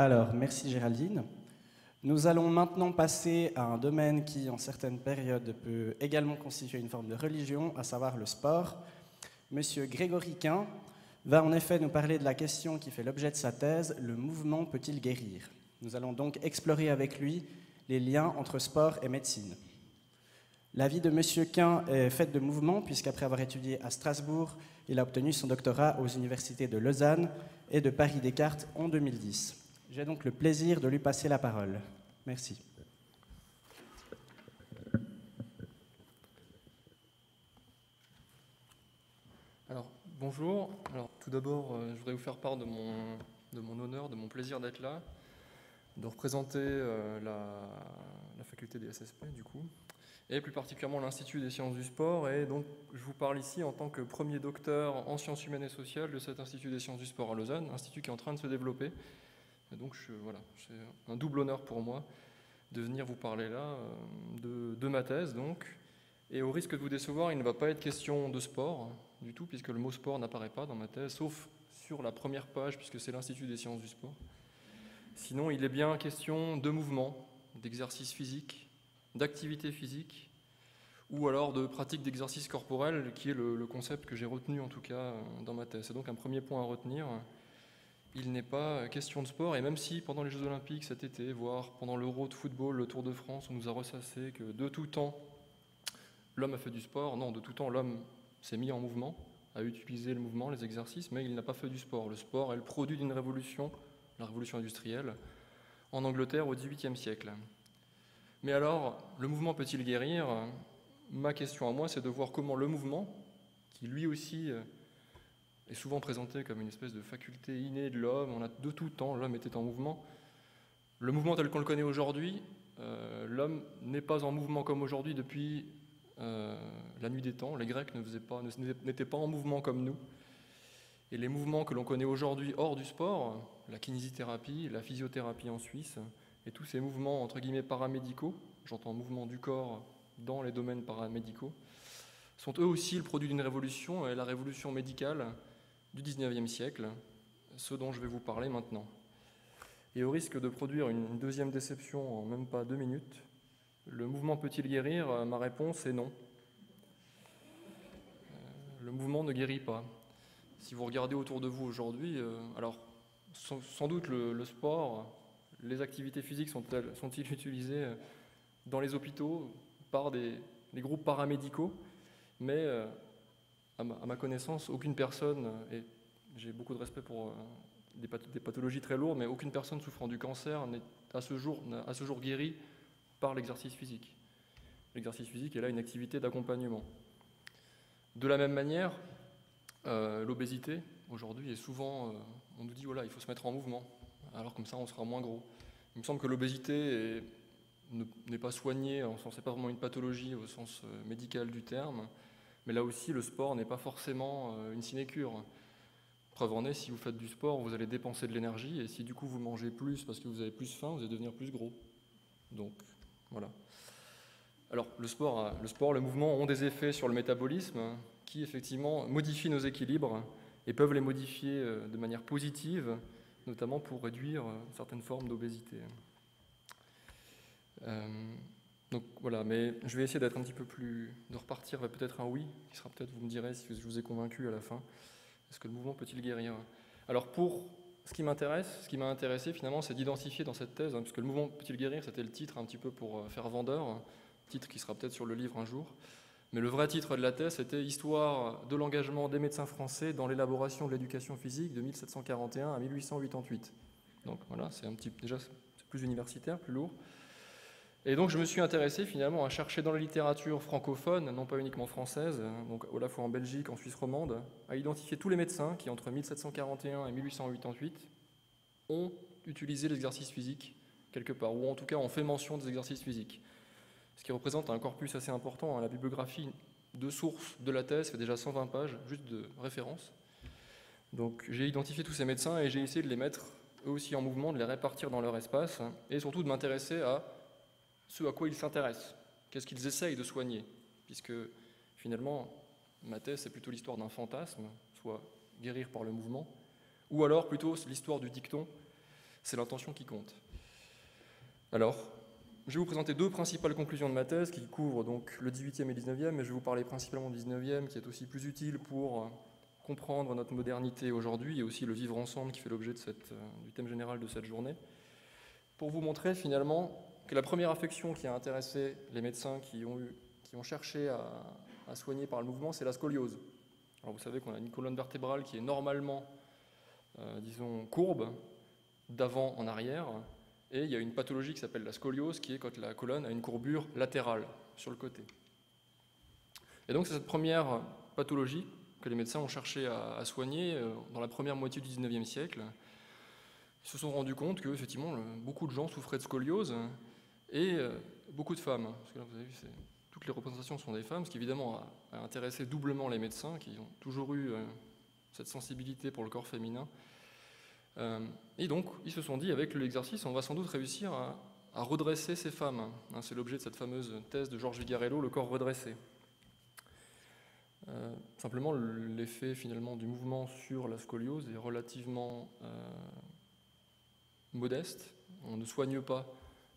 Alors, merci Géraldine. Nous allons maintenant passer à un domaine qui, en certaines périodes, peut également constituer une forme de religion, à savoir le sport. Monsieur Grégory Quin va en effet nous parler de la question qui fait l'objet de sa thèse, le mouvement peut-il guérir? Nous allons donc explorer avec lui les liens entre sport et médecine. La vie de Monsieur Quin est faite de mouvements, puisqu'après avoir étudié à Strasbourg, il a obtenu son doctorat aux universités de Lausanne et de Paris-Descartes en 2010. J'ai donc le plaisir de lui passer la parole. Merci. Alors, bonjour. Alors, tout d'abord, je voudrais vous faire part de mon honneur, de mon plaisir d'être là, de représenter la faculté des SSP, du coup, et plus particulièrement l'Institut des sciences du sport. Et donc, je vous parle ici en tant que premier docteur en sciences humaines et sociales de cet Institut des sciences du sport à Lausanne, institut qui est en train de se développer. Et donc, voilà, c'est un double honneur pour moi de venir vous parler là de ma thèse, donc. Et au risque de vous décevoir, il ne va pas être question de sport du tout, puisque le mot sport n'apparaît pas dans ma thèse, sauf sur la première page, puisque c'est l'Institut des sciences du sport. Sinon, il est bien question de mouvement, d'exercice physique, d'activité physique, ou alors de pratique d'exercice corporel, qui est le concept que j'ai retenu en tout cas dans ma thèse. C'est donc un premier point à retenir. Il n'est pas question de sport, et même si pendant les Jeux Olympiques cet été, voire pendant l'Euro de football, le Tour de France, on nous a ressassé que de tout temps, l'homme a fait du sport. Non, de tout temps, l'homme s'est mis en mouvement, a utilisé le mouvement, les exercices, mais il n'a pas fait du sport. Le sport est le produit d'une révolution, la révolution industrielle, en Angleterre au XVIIIe siècle. Mais alors, le mouvement peut-il guérir? Ma question à moi, c'est de voir comment le mouvement, qui lui aussi est souvent présenté comme une espèce de faculté innée de l'homme, on a de tout temps, l'homme était en mouvement. Le mouvement tel qu'on le connaît aujourd'hui, l'homme n'est pas en mouvement comme aujourd'hui depuis la nuit des temps. Les Grecs n'étaient pas en mouvement comme nous. Et les mouvements que l'on connaît aujourd'hui hors du sport, la kinésithérapie, la physiothérapie en Suisse, et tous ces mouvements entre guillemets paramédicaux, j'entends mouvements du corps dans les domaines paramédicaux, sont eux aussi le produit d'une révolution, la révolution médicale du XIXe siècle, ce dont je vais vous parler maintenant. Et au risque de produire une deuxième déception en même pas 2 minutes, le mouvement peut-il guérir? Ma réponse est non. Le mouvement ne guérit pas. Si vous regardez autour de vous aujourd'hui, alors sans doute le sport, les activités physiques sont-ils utilisées dans les hôpitaux par des groupes paramédicaux, mais à ma connaissance, aucune personne, et j'ai beaucoup de respect pour des pathologies très lourdes, mais aucune personne souffrant du cancer n'est à ce jour guérie par l'exercice physique. L'exercice physique est là une activité d'accompagnement. De la même manière, l'obésité, aujourd'hui, est souvent, on nous dit, voilà, il faut se mettre en mouvement, alors comme ça on sera moins gros. Il me semble que l'obésité n'est pas soignée, c'est pas vraiment une pathologie au sens médical du terme, mais là aussi, le sport n'est pas forcément une sinécure. Preuve en est, si vous faites du sport, vous allez dépenser de l'énergie, et si du coup vous mangez plus parce que vous avez plus faim, vous allez devenir plus gros. Donc, voilà. Alors, le sport, le mouvement ont des effets sur le métabolisme qui, effectivement, modifient nos équilibres et peuvent les modifier de manière positive, notamment pour réduire certaines formes d'obésité. Donc voilà, mais je vais essayer d'être un petit peu plus, de repartir vers peut-être un oui, qui sera peut-être, vous me direz si je vous ai convaincu à la fin. Est-ce que le mouvement peut-il guérir? Alors pour ce qui m'a intéressé finalement, c'est d'identifier dans cette thèse, puisque le mouvement peut-il guérir, c'était le titre un petit peu pour faire vendeur, titre qui sera peut-être sur le livre un jour. Mais le vrai titre de la thèse, c'était « Histoire de l'engagement des médecins français dans l'élaboration de l'éducation physique de 1741 à 1888 ». Donc voilà, déjà c'est plus universitaire, plus lourd. Et donc je me suis intéressé finalement à chercher dans la littérature francophone, non pas uniquement française, donc à la fois en Belgique, en Suisse romande, à identifier tous les médecins qui entre 1741 et 1888 ont utilisé l'exercice physique quelque part, ou en tout cas ont fait mention des exercices physiques. Ce qui représente un corpus assez important. La bibliographie de sources de la thèse fait déjà 120 pages, juste de références. Donc j'ai identifié tous ces médecins et j'ai essayé de les mettre eux aussi en mouvement, de les répartir dans leur espace, et surtout de m'intéresser à ce à quoi ils s'intéressent, qu'est-ce qu'ils essayent de soigner, puisque finalement, ma thèse, c'est plutôt l'histoire d'un fantasme, soit guérir par le mouvement, ou alors plutôt l'histoire du dicton, c'est l'intention qui compte. Alors, je vais vous présenter deux principales conclusions de ma thèse qui couvrent donc le 18e et 19e, mais je vais vous parler principalement du 19e qui est aussi plus utile pour comprendre notre modernité aujourd'hui et aussi le vivre ensemble qui fait l'objet du thème général de cette journée, pour vous montrer finalement que la première affection qui a intéressé les médecins qui ont cherché à soigner par le mouvement, c'est la scoliose. Alors vous savez qu'on a une colonne vertébrale qui est normalement, disons, courbe, d'avant en arrière, et il y a une pathologie qui s'appelle la scoliose, qui est quand la colonne a une courbure latérale sur le côté. Et donc c'est cette première pathologie que les médecins ont cherché à soigner dans la première moitié du 19e siècle. Ils se sont rendus compte qu'effectivement, beaucoup de gens souffraient de scoliose, et beaucoup de femmes. Parce que là, vous avez vu, toutes les représentations sont des femmes, ce qui évidemment a intéressé doublement les médecins, qui ont toujours eu cette sensibilité pour le corps féminin. Et donc, ils se sont dit, avec l'exercice, on va sans doute réussir à redresser ces femmes. C'est l'objet de cette fameuse thèse de Georges Vigarello, le corps redressé. Simplement, l'effet finalement du mouvement sur la scoliose est relativement modeste. On ne soigne pas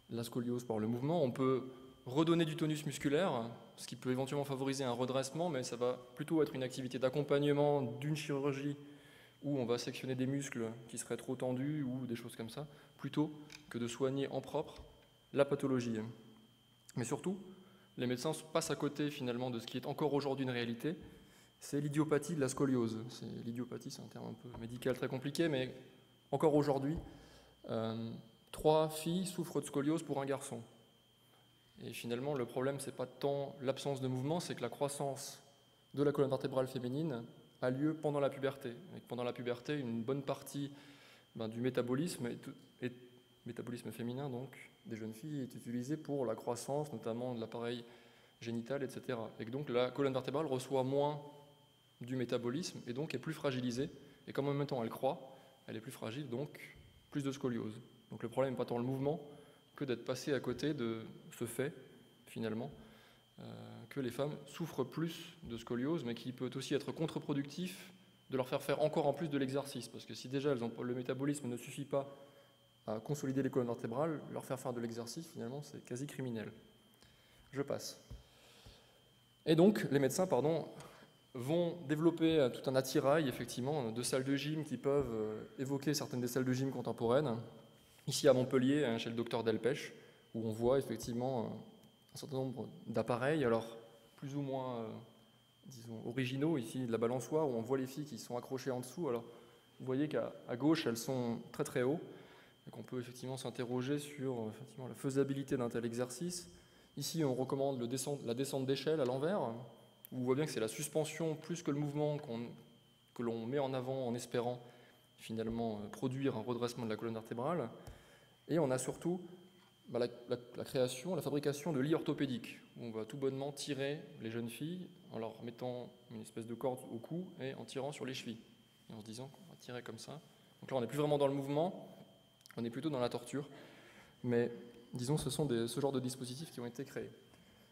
la scoliose par le mouvement. On peut redonner du tonus musculaire, ce qui peut éventuellement favoriser un redressement, mais ça va plutôt être une activité d'accompagnement d'une chirurgie où on va sectionner des muscles qui seraient trop tendus ou des choses comme ça, plutôt que de soigner en propre la pathologie. Mais surtout, les médecins passent à côté finalement de ce qui est encore aujourd'hui une réalité, c'est l'idiopathie de la scoliose. L'idiopathie, c'est un terme un peu médical très compliqué, mais encore aujourd'hui, 3 filles souffrent de scoliose pour un garçon. Et finalement, le problème, c'est pas tant l'absence de mouvement, c'est que la croissance de la colonne vertébrale féminine a lieu pendant la puberté. Et pendant la puberté, une bonne partie du métabolisme, métabolisme féminin donc, des jeunes filles est utilisée pour la croissance, notamment de l'appareil génital, etc. Et donc la colonne vertébrale reçoit moins du métabolisme et donc est plus fragilisée. Et comme en même temps elle croît, elle est plus fragile, donc plus de scoliose. Donc le problème n'est pas tant le mouvement que d'être passé à côté de ce fait, finalement, que les femmes souffrent plus de scoliose, mais qui peut aussi être contre-productif de leur faire encore en plus de l'exercice. Parce que si déjà le métabolisme ne suffit pas à consolider les colonnes vertébrales, leur faire de l'exercice, finalement, c'est quasi criminel. Je passe. Et donc, les médecins, vont développer tout un attirail, effectivement, de salles de gym qui peuvent évoquer certaines des salles de gym contemporaines. Ici à Montpellier, chez le docteur Delpech, où on voit effectivement un certain nombre d'appareils, alors plus ou moins, disons, originaux, ici de la balançoire, où on voit les filles qui sont accrochées en dessous. Alors, vous voyez qu'à gauche, elles sont très très haut, et qu'on peut effectivement s'interroger sur effectivement, la faisabilité d'un tel exercice. Ici, on recommande la descente d'échelle à l'envers, où on voit bien que c'est la suspension plus que le mouvement que l'on met en avant en espérant finalement produire un redressement de la colonne vertébrale. Et on a surtout la création, la fabrication de lits orthopédiques, où on va tout bonnement tirer les jeunes filles en leur mettant une espèce de corde au cou et en tirant sur les chevilles, et en se disant qu'on va tirer comme ça. Donc là, on n'est plus vraiment dans le mouvement, on est plutôt dans la torture, mais disons ce sont ce genre de dispositifs qui ont été créés.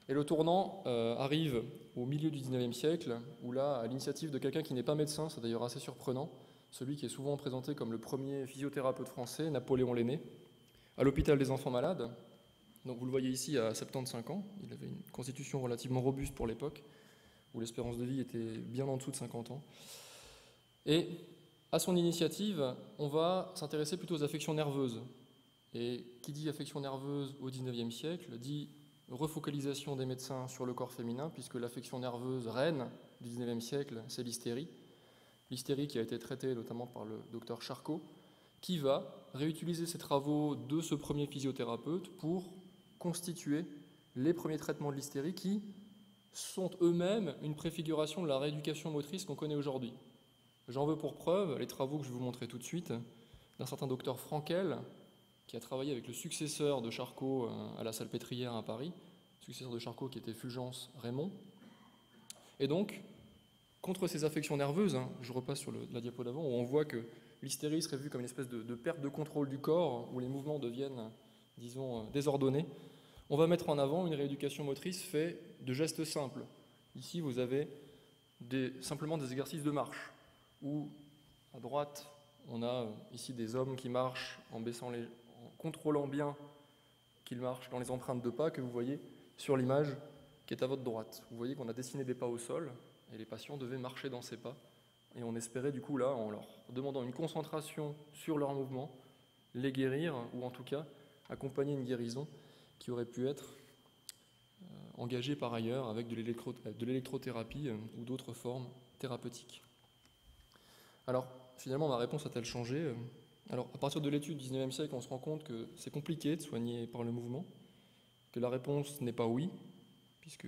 Et le tournant arrive au milieu du 19e siècle, où là, à l'initiative de quelqu'un qui n'est pas médecin, c'est d'ailleurs assez surprenant, celui qui est souvent présenté comme le premier physiothérapeute français, Napoléon Lenné, à l'hôpital des enfants malades. Donc vous le voyez ici à 75 ans, il avait une constitution relativement robuste pour l'époque, où l'espérance de vie était bien en dessous de 50 ans. Et à son initiative, on va s'intéresser plutôt aux affections nerveuses. Et qui dit affection nerveuse au 19e siècle dit refocalisation des médecins sur le corps féminin, puisque l'affection nerveuse reine du 19e siècle, c'est l'hystérie. L'hystérie qui a été traitée notamment par le docteur Charcot, qui va réutiliser ses travaux de ce premier physiothérapeute pour constituer les premiers traitements de l'hystérie qui sont eux-mêmes une préfiguration de la rééducation motrice qu'on connaît aujourd'hui. J'en veux pour preuve les travaux que je vais vous montrer tout de suite d'un certain docteur Frankel, qui a travaillé avec le successeur de Charcot à la Salpêtrière à Paris, successeur de Charcot qui était Fulgence Raymond. Et donc, contre ces affections nerveuses, je repasse sur la diapo d'avant, où on voit que l'hystérie serait vue comme une espèce de perte de contrôle du corps, où les mouvements deviennent, disons, désordonnés. On va mettre en avant une rééducation motrice faite de gestes simples. Ici, vous avez simplement des exercices de marche, où à droite, on a ici des hommes qui marchent en contrôlant bien qu'ils marchent dans les empreintes de pas que vous voyez sur l'image qui est à votre droite. Vous voyez qu'on a dessiné des pas au sol et les patients devaient marcher dans ces pas. Et on espérait du coup là, en leur demandant une concentration sur leur mouvement, les guérir ou en tout cas accompagner une guérison qui aurait pu être engagée par ailleurs avec de l'électrothérapie ou d'autres formes thérapeutiques. Alors finalement ma réponse a-t-elle changé ? Alors, à partir de l'étude du 19e siècle, on se rend compte que c'est compliqué de soigner par le mouvement, que la réponse n'est pas oui, puisque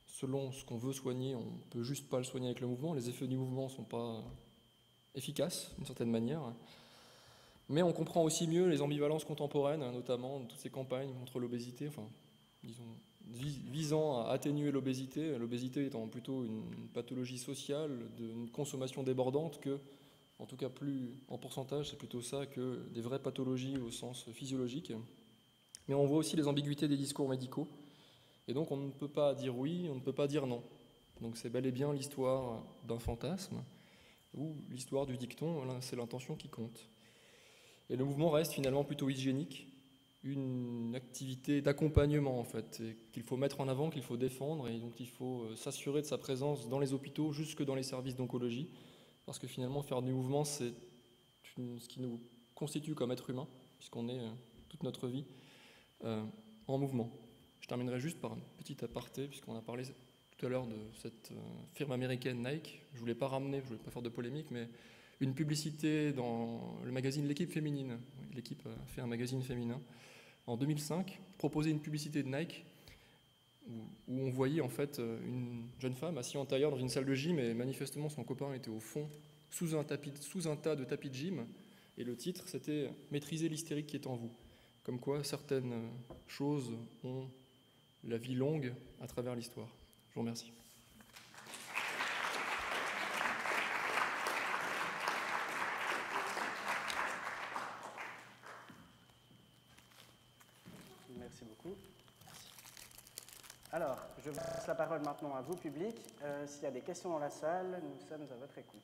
selon ce qu'on veut soigner, on ne peut juste pas le soigner avec le mouvement. Les effets du mouvement ne sont pas efficaces, d'une certaine manière. Mais on comprend aussi mieux les ambivalences contemporaines, notamment toutes ces campagnes contre l'obésité, enfin, disons, visant à atténuer l'obésité étant plutôt une pathologie sociale, d'une consommation débordante que, en tout cas plus en pourcentage, c'est plutôt ça que des vraies pathologies au sens physiologique. Mais on voit aussi les ambiguïtés des discours médicaux. Et donc on ne peut pas dire oui, on ne peut pas dire non. Donc c'est bel et bien l'histoire d'un fantasme, ou l'histoire du dicton, c'est l'intention qui compte. Et le mouvement reste finalement plutôt hygiénique, une activité d'accompagnement en fait, qu'il faut mettre en avant, qu'il faut défendre, et dont il faut s'assurer de sa présence dans les hôpitaux, jusque dans les services d'oncologie. Parce que finalement, faire du mouvement, c'est ce qui nous constitue comme être humain, puisqu'on est toute notre vie en mouvement. Je terminerai juste par un petit aparté, puisqu'on a parlé tout à l'heure de cette firme américaine Nike. Je ne voulais pas ramener, je ne voulais pas faire de polémique, mais une publicité dans le magazine L'Équipe féminine. L'Équipe a fait un magazine féminin. En 2005, proposait une publicité de Nike où on voyait en fait une jeune femme assise en tailleur dans une salle de gym et manifestement son copain était au fond sous un tas de tapis de gym et le titre c'était « Maîtriser l'hystérique qui est en vous ». Comme quoi certaines choses ont la vie longue à travers l'histoire. Je vous remercie. Merci beaucoup. Alors, je passe la parole maintenant à vous, public. S'il y a des questions dans la salle, nous sommes à votre écoute.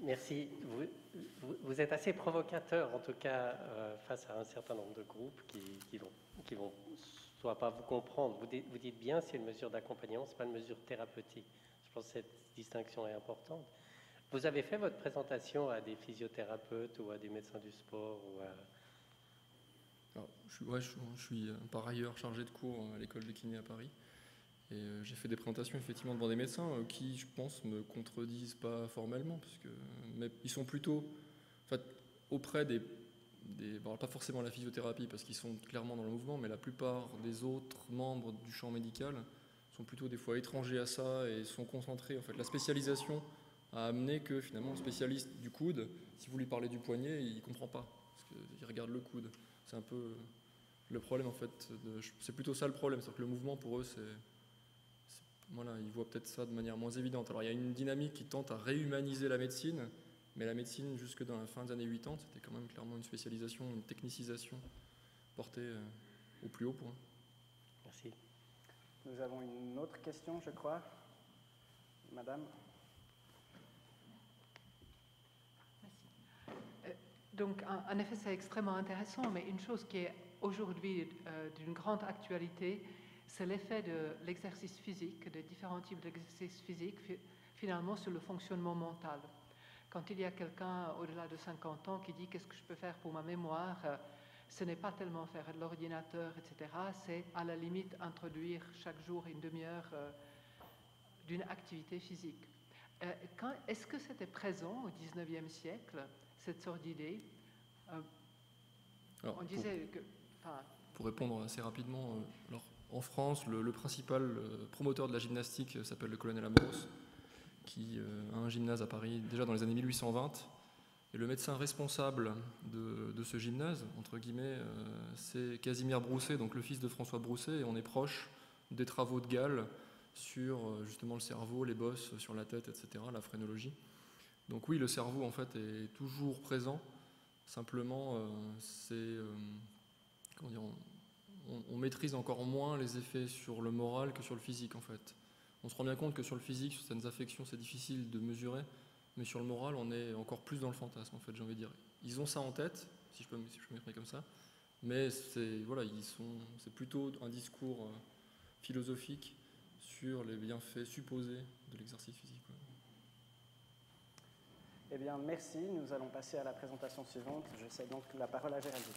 Merci. Vous êtes assez provocateur, en tout cas, face à un certain nombre de groupes qui vont soit pas vous comprendre. Vous dites bien c'est une mesure d'accompagnement, ce n'est pas une mesure thérapeutique. Je pense que cette distinction est importante. Vous avez fait votre présentation à des physiothérapeutes ou à des médecins du sport ou à... Alors, je suis par ailleurs chargé de cours à l'école de kiné à Paris. Et j'ai fait des présentations effectivement devant des médecins qui, je pense, me contredisent pas formellement, mais ils sont plutôt en fait, auprès bon, pas forcément la physiothérapie parce qu'ils sont clairement dans le mouvement, mais la plupart des autres membres du champ médical sont plutôt des fois étrangers à ça et sont concentrés. En fait, la spécialisation a amené que finalement le spécialiste du coude, si vous lui parlez du poignet, il comprend pas parce qu'il regarde le coude. C'est un peu le problème en fait. C'est plutôt ça le problème, c'est que le mouvement pour eux voilà, ils voient peut-être ça de manière moins évidente. Alors il y a une dynamique qui tente à réhumaniser la médecine, mais la médecine jusque dans la fin des années 80, c'était quand même clairement une spécialisation, une technicisation portée au plus haut point. Merci. Nous avons une autre question, je crois. Madame. Merci. Donc en effet c'est extrêmement intéressant, mais une chose qui est aujourd'hui d'une grande actualité, c'est l'effet de l'exercice physique, des différents types d'exercices physiques, finalement sur le fonctionnement mental. Quand il y a quelqu'un au-delà de 50 ans qui dit « qu'est-ce que je peux faire pour ma mémoire ?» ce n'est pas tellement faire de l'ordinateur, etc. C'est à la limite introduire chaque jour une demi-heure d'une activité physique. Est-ce que c'était présent au XIXe siècle, cette sorte d'idée On disait que... Pour répondre assez rapidement... En France, le principal promoteur de la gymnastique s'appelle le colonel Ambros, qui a un gymnase à Paris déjà dans les années 1820. Et le médecin responsable de ce gymnase, entre guillemets, c'est Casimir Brousset, donc le fils de François Brousset, et on est proche des travaux de Gall sur justement le cerveau, les bosses sur la tête, etc., la phrénologie. Donc oui, le cerveau en fait est toujours présent, simplement c'est... comment dire, on maîtrise encore moins les effets sur le moral que sur le physique en fait. On se rend bien compte que sur le physique, sur certaines affections, c'est difficile de mesurer, mais sur le moral, on est encore plus dans le fantasme en fait, j'ai envie de dire. Ils ont ça en tête, si je peux m'exprimer comme ça, mais c'est plutôt un discours philosophique sur les bienfaits supposés de l'exercice physique. Eh bien, merci. Nous allons passer à la présentation suivante. Je cède donc la parole à Géraldine.